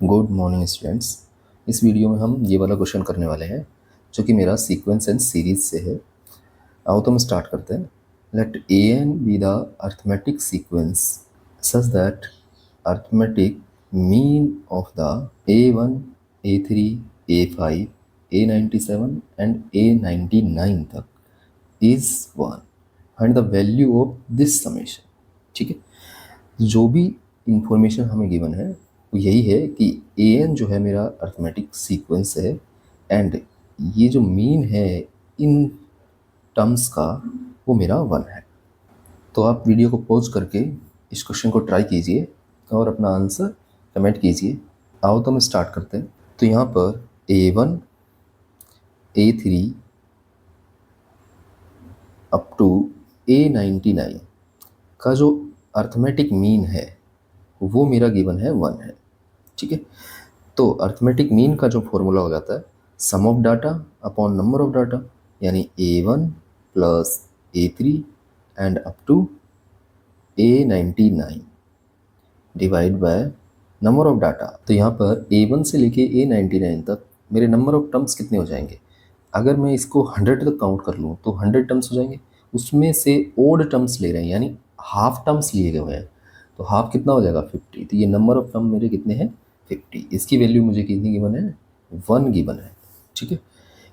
Good morning students. इस video में हम ये वाला क्वेश्चन करने वाले हैं जो कि मेरा सीक्वेंस एंड सीरीज से है। आओ तो हम स्टार्ट करते हैं। Let a n be the arithmetic sequence such that arithmetic mean of the A1, A3, A5, A97 and A99 तक is 1 find the value of this summation. ठीक है, जो भी इंफॉर्मेशन हमें गिवन है वो यही है कि ए एन जो है मेरा अर्थमेटिक सीक्वेंस है एंड ये जो मीन है इन टर्म्स का वो मेरा 1 है। तो आप वीडियो को पॉज करके इस क्वेश्चन को ट्राई कीजिए और अपना आंसर कमेंट कीजिए। आओ तो हम स्टार्ट करते हैं। तो यहाँ पर A1, A3 up to A99 का जो अर्थमेटिक मीन है वो मेरा गिवन है 1 है। ठीक है, तो अर्थमेटिक मीन का जो फॉर्मूला हो जाता है sum of data upon number of data, यानी A1 plus A3 and up to A99 divide by number of data. तो यहाँ पर A1 से लेके A99 तक मेरे नंबर ऑफ टर्म्स कितने हो जाएंगे? अगर मैं इसको 100 तक काउंट कर लूँ तो 100 टर्म्स हो जाएंगे। उसमें से ओड टर्म्स ले रहे हैं यानी हाफ टर्म्स लिए गए हैं, तो हाफ कितना हो जाएगा 50। तो ये नंबर ऑफ टर्म मेरे कितने हैं 50। इसकी वैल्यू मुझे कितनी गिवन है 1 गिवन है। ठीक है,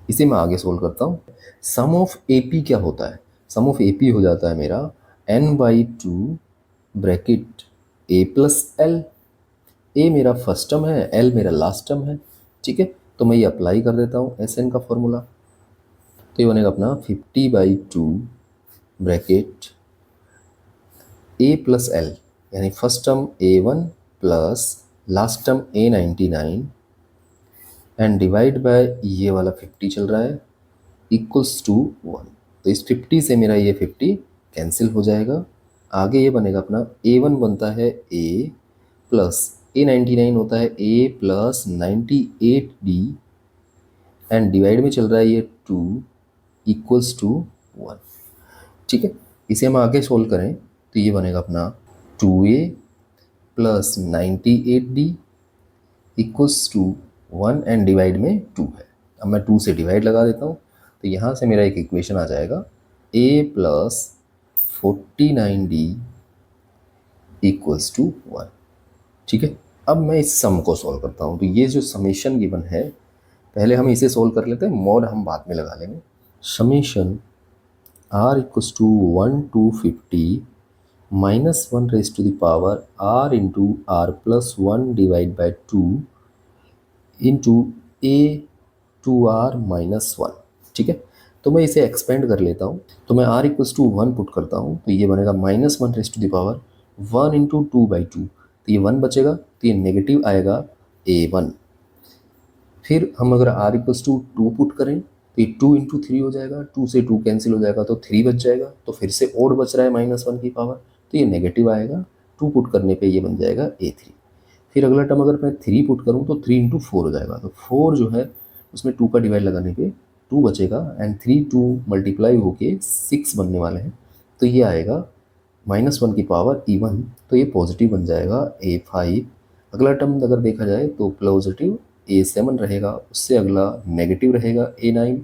इसे मैं आगे सोल्व करता हूँ। सम ऑफ ए पी क्या होता है? सम ऑफ ए पी हो जाता है मेरा n/2 bracket a plus L. A मेरा फर्स्ट टर्म है, एल मेरा लास्ट टर्म है। ठीक है, तो मैं ये अप्लाई कर देता हूँ एस एन का फॉर्मूला। तो ये बनेगा अपना 50/2 ब्रैकेट ए प्लस एल, यानी first term A1 plus last term A99 and divide by ये वाला 50 चल रहा है इक्वल्स टू 1। तो इस 50 से मेरा ये 50 कैंसिल हो जाएगा। आगे ये बनेगा अपना A1 बनता है A प्लस A99 होता है A plus 98D and divide में चल रहा है ये 2 इक्वल्स टू 1। ठीक है, इसे हम आगे सोल्व करें तो ये बनेगा अपना 2A plus 98D equals to 1 and divide में 2 है। अब मैं 2 से डिवाइड लगा देता हूँ तो यहाँ से मेरा एक इक्वेशन आ जाएगा A plus 49D equals to 1। ठीक है, अब मैं इस सम को सॉल्व करता हूँ। तो ये जो समेशन गिवन है पहले हम इसे सॉल्व कर लेते हैं, मॉड हम बाद में लगा लेंगे। Summation r equals to 1 to 50 minus 1 raise to the power r into r plus 1 divide by 2 into a two r minus 1। ठीक है, तो मैं इसे एक्सपेंड कर लेता हूँ। तो मैं r इक्वल्स टू 1 पुट करता हूँ तो ये बनेगा minus 1 raise to the power 1 into 2/2। तो ये 1 बचेगा तो ये नेगेटिव आएगा A1। फिर हम अगर r इक्वल्स टू 2 पुट करें तो ये 2 इंटू 3 हो जाएगा, 2 से 2 कैंसिल हो जाएगा तो 3 बच जाएगा। तो फिर से ओड बच रहा है -1 की पावर, तो ये नेगेटिव आएगा। 2 पुट करने पे ये बन जाएगा A3। फिर अगला टर्म अगर मैं 3 पुट करूँ तो 3 इंटू 4 हो जाएगा। तो 4 जो है उसमें 2 का डिवाइड लगाने पे 2 बचेगा एंड 3 2 मल्टीप्लाई होके 6 बनने वाले हैं। तो ये आएगा -1 की पावर E1, तो ये पॉजिटिव बन जाएगा A5। अगला टर्म अगर देखा जाए तो पॉजिटिव A7 रहेगा, उससे अगला नेगेटिव रहेगा A9,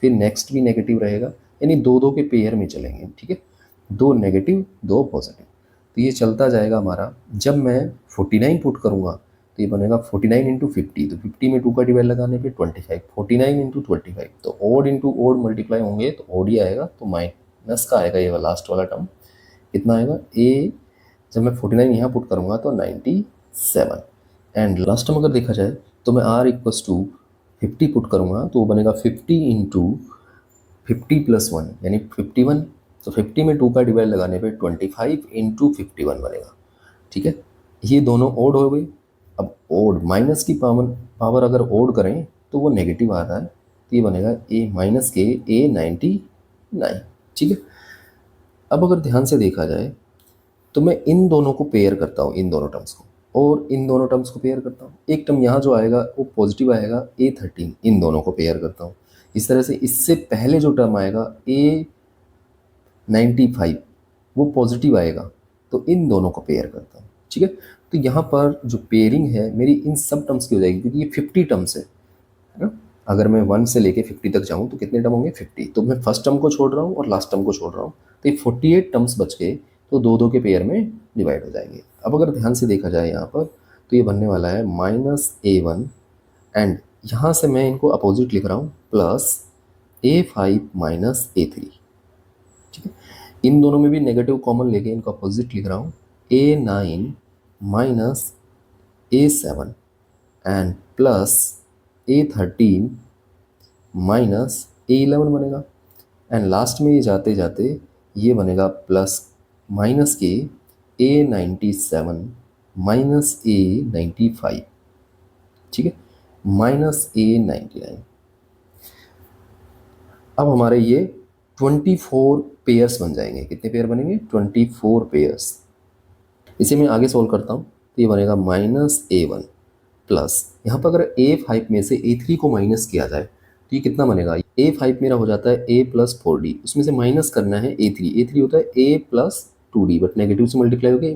फिर नेक्स्ट भी नेगेटिव रहेगा, यानी 2 2 के पेयर में चलेंगे। ठीक है, 2 नेगेटिव 2 पॉजिटिव, तो ये चलता जाएगा हमारा। जब मैं 49 पुट करूँगा तो ये बनेगा 49 इंटू 50, तो 50 में 2 का डिवाइड लगाने पे 25, 49 इंटू 25, तो ओड इंटू ओड मल्टीप्लाई होंगे तो ओड ही आएगा, तो माइनस का आएगा ये लास्ट वाला टर्म। कितना आएगा ए, जब मैं 49 यहाँ पुट करूँगा तो 97 एंड लास्ट टर्म अगर देखा जाए तो मैं r इक्वल्स टू 50 पुट करूँगा तो वो बनेगा 50 इंटू 50 प्लस 1 यानी 51। तो 50 में 2 का डिवाइड लगाने पे 25 इंटू 51 बनेगा। ठीक है, ये दोनों ओड हो गए। अब ओड माइनस की पावर अगर ओड करें तो वो नेगेटिव आ रहा है, तो ये बनेगा a माइनस के A99। ठीक है, अब अगर ध्यान से देखा जाए तो मैं इन दोनों को पेयर करता हूँ, इन दोनों टर्म्स को, और इन दोनों टर्म्स को पेयर करता हूँ। एक टर्म यहाँ जो आएगा वो पॉजिटिव आएगा A13, इन दोनों को पेयर करता हूँ। इस तरह से इससे पहले जो टर्म आएगा A95 वो पॉजिटिव आएगा, तो इन दोनों को पेयर करता हूँ। ठीक है, तो यहाँ पर जो पेयरिंग है मेरी इन सब टर्म्स की हो जाएगी, क्योंकि ये 50 टर्म्स है ना। अगर मैं 1 से लेके 50 तक जाऊँ तो कितने टर्म होंगे? 50। तो मैं फर्स्ट टर्म को छोड़ रहा हूँ और लास्ट टर्म को छोड़ रहा हूँ, तो ये 48 टर्म्स बच गए, तो दो दो के पेयर में डिवाइड हो जाएंगे। अब अगर ध्यान से देखा जाए यहाँ पर, तो ये बनने वाला है -a1, एंड यहाँ से मैं इनको अपोजिट लिख रहा हूँ, +a5 -a3। ठीक है, इन दोनों में भी नेगेटिव कॉमन लेके इनको अपोजिट लिख रहा हूँ, a9 -a7 and +a13 -a11 बनेगा। एंड लास्ट में ये जाते जाते ये बनेगा प्लस माइनस के a97 -a95। ठीक है, -a99। अब हमारे ये 24 पेयर्स बन जाएंगे। कितने पेयर बनेंगे? 24 पेयर्स। इसे मैं आगे सोल्व करता हूँ, तो ये बनेगा -a1 प्लस, यहाँ पर अगर a5 में से a3 को माइनस किया जाए तो ये कितना बनेगा? a5 मेरा हो जाता है a + 4d, उसमें से माइनस करना है a3 होता है a + 2d, बट नेगेटिव से मल्टीप्लाई हो गया -a -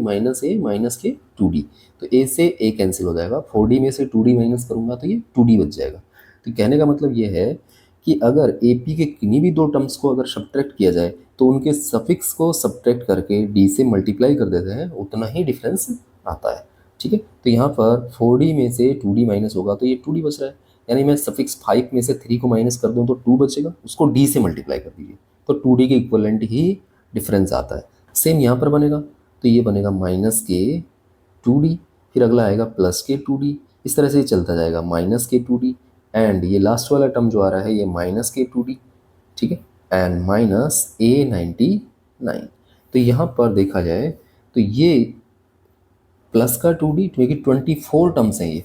2d, तो a से a कैंसिल हो जाएगा, 4d में से 2d माइनस करूंगा तो ये 2d बच जाएगा। तो कहने का मतलब ये है कि अगर AP के किन्हीं भी दो टर्म्स को अगर सब्ट्रैक्ट किया जाए तो उनके सफिक्स को सब्ट्रैक्ट करके d से मल्टीप्लाई कर देते हैं, उतना ही डिफरेंस आता है। ठीक है, तो यहाँ पर 4d में से 2d माइनस होगा तो ये 2d बच रहा है, यानी मैं सफिक्स 5 में से 3 को माइनस कर दूँ तो 2 बचेगा, उसको d से मल्टीप्लाई कर दीजिए तो 2d के इक्वलेंट ही डिफरेंस आता है। सेम यहाँ पर बनेगा, तो ये बनेगा -2d, फिर अगला आएगा +2d, इस तरह से ये चलता जाएगा -2d, एंड ये लास्ट वाला टर्म जो आ रहा है ये -2d। ठीक है, एंड -a99। तो यहाँ पर देखा जाए तो ये प्लस का 2d, क्योंकि 24 टर्म्स हैं ये,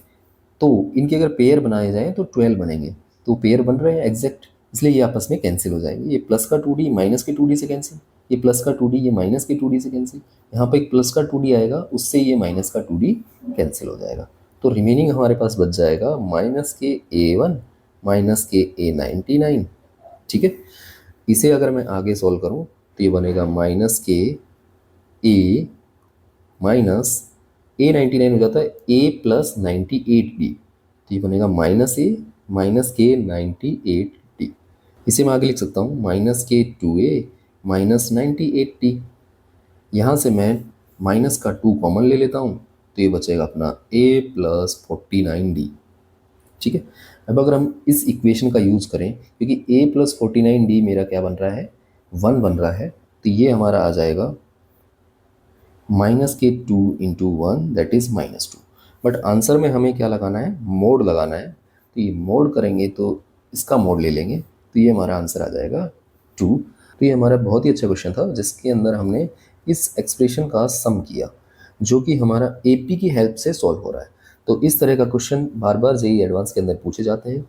तो इनके अगर पेयर बनाए जाएँ तो 12 बनेंगे, तो पेयर बन रहे हैं एग्जैक्ट, इसलिए ये आपस में कैंसिल हो जाएंगे। ये प्लस का 2d माइनस के 2d से कैंसिल, ये प्लस का 2d ये माइनस के 2d से कैंसिल, यहाँ पर एक प्लस का 2d आएगा, उससे ये माइनस का 2d कैंसिल हो जाएगा। तो रिमेनिंग हमारे पास बच जाएगा -a1 -a99। ठीक है, इसे अगर मैं आगे सॉल्व करूँ तो ये बनेगा -a -a99 हो जाता है a + 98d, तो ये बनेगा -a -k98d। इसे मैं आगे लिख सकता हूँ -k2a -98d। यहाँ से मैं माइनस का 2 कॉमन ले लेता हूँ, तो ये बचेगा अपना a + 49d। ठीक है, अब अगर हम इस इक्वेशन का यूज़ करें, क्योंकि a + 49d मेरा क्या बन रहा है? 1 बन रहा है, तो ये हमारा आ जाएगा -k2 × 1 that is -2। But answer में हमें क्या लगाना है? मोड लगाना है, तो ये मोड करेंगे तो इसका मोड ले लेंगे, तो ये हमारा आंसर आ जाएगा 2। तो ये हमारा बहुत ही अच्छा क्वेश्चन था जिसके अंदर हमने इस एक्सप्रेशन का सम किया, जो कि हमारा AP की हेल्प से सॉल्व हो रहा है। तो इस तरह का क्वेश्चन बार बार JEE एडवांस के अंदर पूछे जाते हैं।